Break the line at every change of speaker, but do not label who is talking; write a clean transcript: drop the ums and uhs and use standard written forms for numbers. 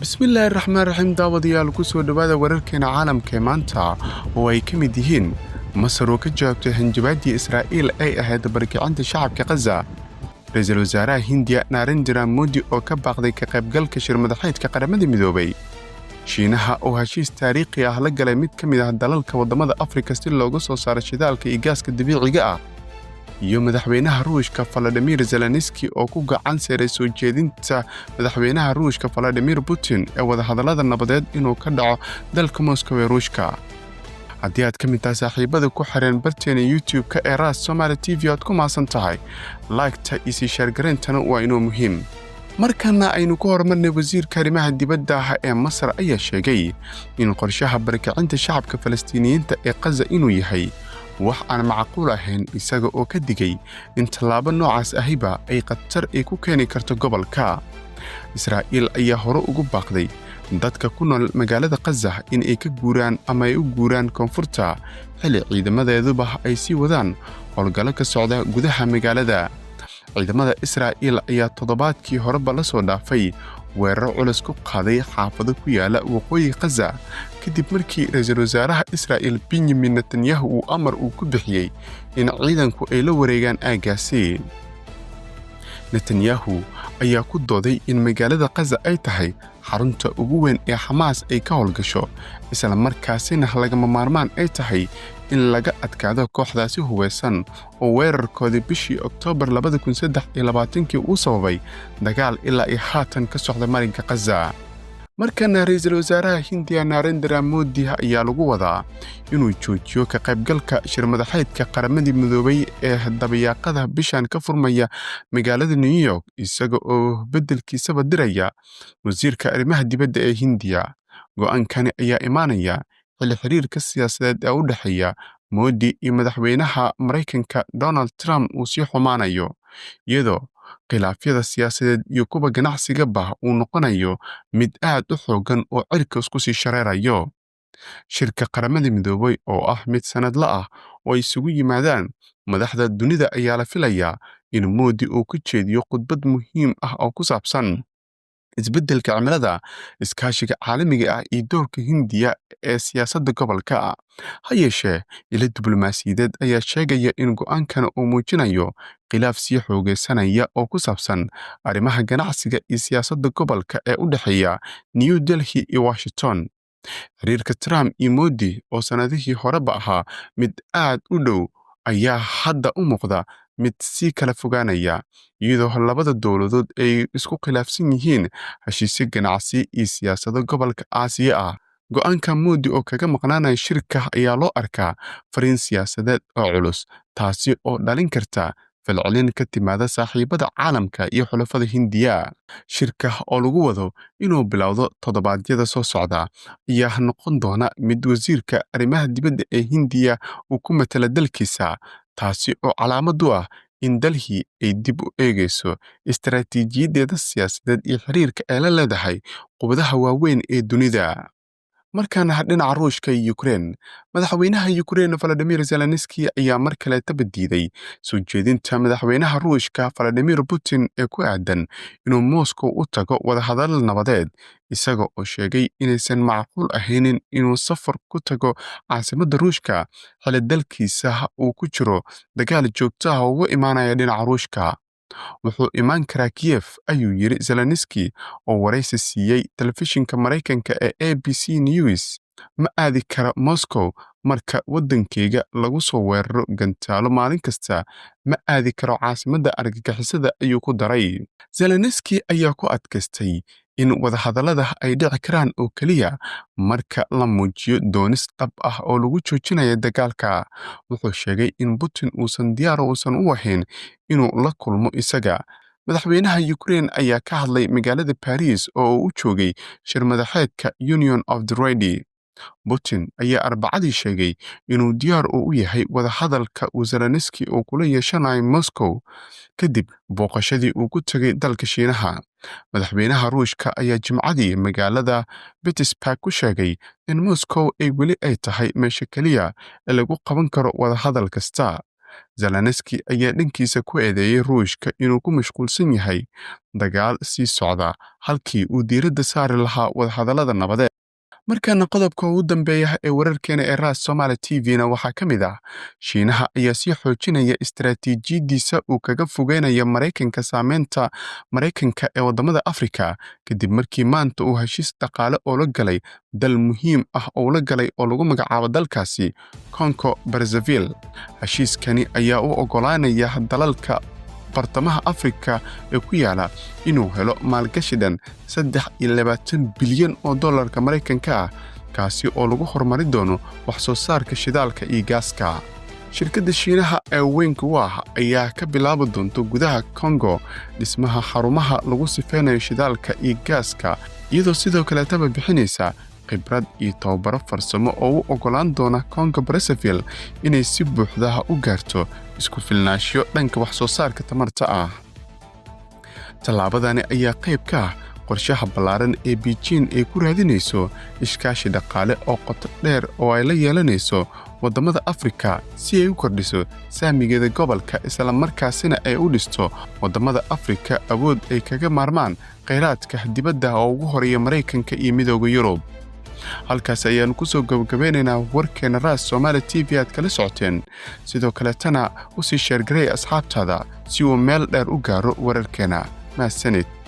bismillaahi raxmaan raxiim daawadayaal ku soo dhowaada wararkeena caalamka ee maanta oo ay ka mid yihiin masar oo ka jawaabtay hanjabaaddii israa'iil ay ahayd barkicinta shacabka khaza ra-iisul wasaaraha hindiya narendra modi oo ka baaqday ka qaybgalka shirmadaxeedka qaramada midoobay shiinaha oo heshiis taariikhi ah la galay mid ka mid ah dalalka waddamada afrika si looga soo saaro shidaalka iyo gaaska dabiiciga ah iyo madaxweynaha ruushka Volodymyr Zelensky oo ku gacan saaray soo jeedinta madaxweynaha ruushka Vladimir Putin ee wadahadallada nabadeed inuu ka dhaco dalka Moscow ee Ruushka. haddii aad ka mid tahay saaxiibada ku xireen barteena YouTube-ka ee Ras Somali TV aad ku maasan tahay like-ta iyo share gareentana waa inuu muhiim. markana aynu ku hormarnay wasiirka arrimaha dibadda ah ee Masar ayaa sheegay in qorshaha barkicinta shacabka Falastiiniyiinta ee Gaza inuu yahay wax aan macquul ahayn isaga oo ka digay in tallaabo noocaas ahiba ay khatar ku keeni karto gobolka. Israa'iil ayaa hore ugu baaqday dadka ku nool magaalada Gaza in ay ka guuraan ama ay u guuraan koonfurta xilli ciidamadeeduba ay sii wadaan howlgallo ka socda gudaha magaalada. ciidamada Israa'iil ayaa toddobaadkii horeba la soo dhaafay weerar culus ku qaaday xaafado ku yaala waqooyiga Gaza kadib markii ra'iisul wasaaraha Israa'iil Benjamin Netanyahu uu amar ku bixiyay in ciidanku ay la wareegaan aaggaasi. Netanyahu ayaa ku dooday in magaalada Gaza ay tahay xarunta ugu weyn ee Xamaas ay ka howlgasho isla markaasina lagama maarmaan ay tahay in laga adkaado kooxdaasi hubeysan oo weerarkoodii bishii Oktoobar 2023 uu sababay dagaal ilaa ay haatan ka socda marinka Gaza. markana ra'iisul wasaaraha Hindiya Narendra Modi ayaa lagu wadaa inuu joojiyo ka qaybgalka shirmadaxeedka qaramada midoobay ee dabayaaqada bishan ka furmaya magaalada New York isaga oo beddelkiisaba diraya wasiirka arrimaha dibadda ee Hindiya. go'aankani ayaa imaanaya xilli xiriirka siyaasadeed ee u dhexeeya Modi iyo madaxweynaha Mareykanka Donald Trump uu sii xumaanayo iyadoo khilaafyada siyaasadeed iyo kuwa ganacsiga uu noqonayo mid aad u xoogan oo cirka isku sii shareerayo. shirka qaramada midoobay oo ah mid sanadle ah oo isugu yimaadaan madaxda dunida ayaa la filayaa in Modi uu ku jeediyo khudbad muhiim ah oo ku saabsan isbeddelka cimilada, iskaashiga caalamiga ah iyo doorka Hindiya ee siyaasadda gobolka. ha yeeshee ilo diblomaasiyadeed ayaa sheegaya in go'aankana uu muujinayo khilaaf sii xoogaysanaya oo ku saabsan arrimaha ganacsiga iyo siyaasadda gobolka ee u dhexeeya New Delhi iyo Washington. xiriirka Trump iyo Modi oo sanadihii horeba ahaa mid aad u dhow ayaa hadda u muuqda mid sii kala fogaanaya iyadoo labada dowladood ay isku khilaafsan yihiin heshiisyo ganacsi iyo siyaasado gobolka Aasiya ah. go'aanka Modi oo kaga maqnaanaya shirka ayaa loo arkaa fariin siyaasadeed oo culus taasi oo dhalin karta falcelin ka timaada saaxiibada caalamka iyo xulafada Hindiya. shirka oo lagu wado inuu bilowdo toddobaadyada soo socda ayaa noqon doona mid wasiirka arrimaha dibadda ee Hindiya uu ku matala dalkiisa taasi oo calaamad u ah in Delhi ay dib u eegayso istaraatiijiyadeeda siyaasadeed iyo xiriirka ay la leedahay quwadaha waaweyn ee dunida. markana dhinaca Ruushka iyo Ukraine, madaxweynaha Ukraine Volodymyr Zelensky ayaa mar kale tabadiiday soo jeedinta madaxweynaha Ruushka Vladimir Putin ee ku aadan inuu Moscow u tago wadahadal nabadeed isaga oo sheegay inaysan macquul ahayn inuu safar ku tago caasimadda Ruushka xilli dalkiisa uu ku jiro dagaal joogto ah oo uga imaanaya dhinaca Ruushka. wuxuu imaan karaa Kiev ayuu yiri Zelensky oo waraysi siiyay telefishinka Mareykanka ee ABC News. ma aadi kara Moscow marka waddankayga lagu soo weeraro gantaalo maalin kasta, ma aadi karo caasimadda argagixisada ayuu ku daray. Zelensky ayaa ku adkaystay in wadahadallada ay dhici karaan oo keliya marka la muujiyo doonis dhab ah oo lagu joojinayo dagaalka. wuxuu sheegay in Putin uusan diyaar u ahayn inuu la kulmo isaga. madaxweynaha Ukraine ayaa ka hadlay magaalada Paris oo uu u joogay shirmadaxeedka Union of the Ready. Putin ayaa Arbacadii sheegay inuu diyaar u yahay wadahadalka uu Zelensky uu kula yeeshanayo Moscow kadib booqashadii uu ku tagay dalka Shiinaha. madaxweynaha Ruushka ayaa Jimcadii magaalada Petersburg ku sheegay in Moscow ay weli ay tahay meesha kaliya ee lagu qaban karo wadahadal kasta. Zelensky ayaa dhankiisa ku eedeeyay Ruushka inuu ku mashquulsan yahay dagaal sii socda halkii uu diiradda saari lahaa wadahadallada nabadeed. Markaana qodobka ugu dambeeya ee wararkeena ee Ras Somali TV-na waxaa ka mid ah Shiinaha ayaa sii xoojinaya istaraatiijiyadiisa uu kaga fogeynayo Mareykanka saameynta Mareykanka ee wadamada Afrika kadib markii maanta uu heshiis dhaqaale oo la galay dal muhiim ah oo la galay oo lagu magacaabo dalkaasi Congo Brazzaville. Heshiiskani ayaa u ogolaanaya dalalka bartamaha Afrika ee ku yaala inuu helo maalgashi dhan $23 bilyan oo dollarka Mareykanka ah kaasi oo lagu horumarin doono wax soo saarka shidaalka iyo gaaska. Shirkadda Shiinaha ee weynka u ah ayaa ka bilaabi doonta gudaha Congo dhismaha xarumaha lagu sifeynayo shidaalka iyo gaaska iyadoo sidoo kale taba bixinaysa khibrad iyo tababaro farsamo oo u ogolaan doona Congo Brazzaville inay si buuxda u gaarto isku filnaansho dhanka wax soo saarka tamarta ah. Tallaabadani ayaa qayb ka ah qorshaha ballaaran ee Beijing ay ku raadinayso iskaashi dhaqaale oo qoto dheer oo ay la yeelanayso wadamada Afrika si ay u kordhiso saamigeeda gobolka isla markaasina ay u dhisto wadamada Afrika awood ay kaga maarmaan kheyraadka dibadda oo ugu horeeya Mareykanka iyo Midowga Yurub. halkaas ayaan ku soo gabagabeynaynaa warkeena Ras Somali TV aad kala socoteen sidoo kale tana u sii sheer gareey asxaabtaada si uu meel dheer u gaaro wararkeena. Mahadsanid.